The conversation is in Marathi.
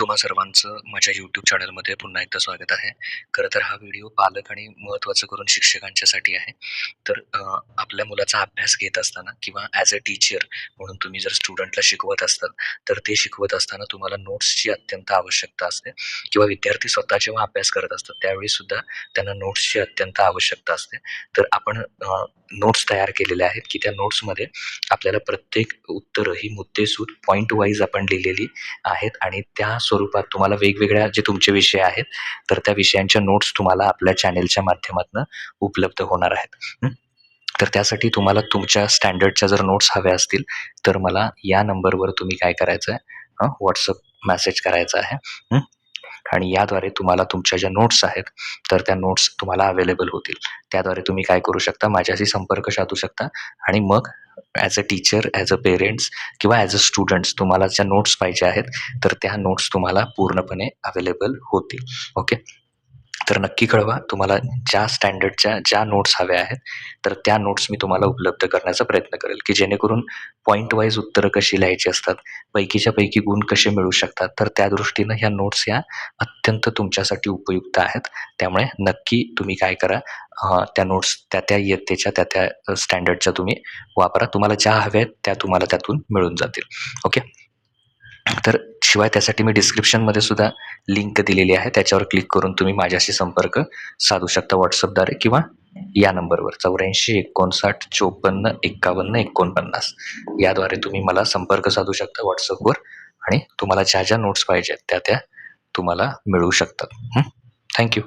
तुम्हा सर्वांचं माझ्या YouTube चॅनलमध्ये पुन्हा एकदा स्वागत आहे. खरं तर हा व्हिडिओ पालक आणि महत्त्वाचं करून शिक्षकांच्यासाठी आहे. तर आपल्या मुलाचा अभ्यास घेत असताना किंवा ॲज अ टीचर म्हणून तुम्ही जर स्टुडंटला शिकवत असाल, तर ते शिकवत असताना तुम्हाला नोट्सची अत्यंत आवश्यकता असते किंवा विद्यार्थी स्वतः जेव्हा अभ्यास करत असतात, त्यावेळी सुद्धा त्यांना नोट्सची अत्यंत आवश्यकता असते. तर आपण नोट्स तयार केलेल्या आहेत, की त्या नोट्समध्ये आपल्याला प्रत्येक उत्तरं ही मुद्देसूद पॉइंट वाईज आपण लिहिलेली आहेत आणि त्या स्वरूपात तुम्हाला वेगवेगळ्या जे तुमचे विषय आहेत, तर त्या विषयांच्या नोट्स तुम्हाला आपल्या चॅनेलच्या माध्यमातून उपलब्ध होणार आहेत. तर त्यासाठी तुम्हाला तुमच्या स्टँडर्डच्या जर नोट्स हव्या असतील, तर मला या नंबरवर तुम्ही काय करायचं आहे, WhatsApp मेसेज करायचा आहे. आणि याद्वारे तुम्हाला तुमच्या ज्या नोट्स आहेत, तर त्या नोट्स तुम्हाला अवेलेबल होतील. त्याद्वारे तुम्ही काय करू शकता, माझ्याशी संपर्क साधू शकता आणि मग as a teacher, as a parents किंवा ॲज अ स्टुडंट्स तुम्हाला ज्या नोट्स पाहिजे आहेत, तर त्या नोट्स तुम्हाला पूर्णपणे अवेलेबल होतील. ओके. तर नक्की कळवा तुम्हाला ज्या स्टँडर्डच्या ज्या नोट्स हव्या आहेत, तर त्या नोट्स मी तुम्हाला उपलब्ध करण्याचा प्रयत्न करेल, की जेणेकरून पॉइंट वाईज उत्तरं कशी लिहायची असतात, पैकीच्या पैकी गुण कसे मिळू शकतात. तर त्या दृष्टीनं ह्या नोट्स ह्या अत्यंत तुमच्यासाठी उपयुक्त आहेत. त्यामुळे नक्की तुम्ही काय करा, त्या नोट्स त्या इयत्तेच्या त्या स्टँडर्डच्या तुम्ही वापरा. तुम्हाला ज्या हव्या आहेत त्या तुम्हाला त्यातून मिळून जातील. ओके. तर शिवाय त्यासाठी मी डिस्क्रिप्शनमध्ये सुद्धा लिंक दिलेली आहे. त्याच्यावर क्लिक करून तुम्ही माझ्याशी संपर्क साधू शकता WhatsAppद्वारे किंवा या नंबरवर 84 59 54 51 49 याद्वारे तुम्ही मला संपर्क साधू शकता WhatsAppवर आणि तुम्हाला ज्या नोट्स पाहिजेत त्या तुम्हाला मिळू शकतात. Thank you.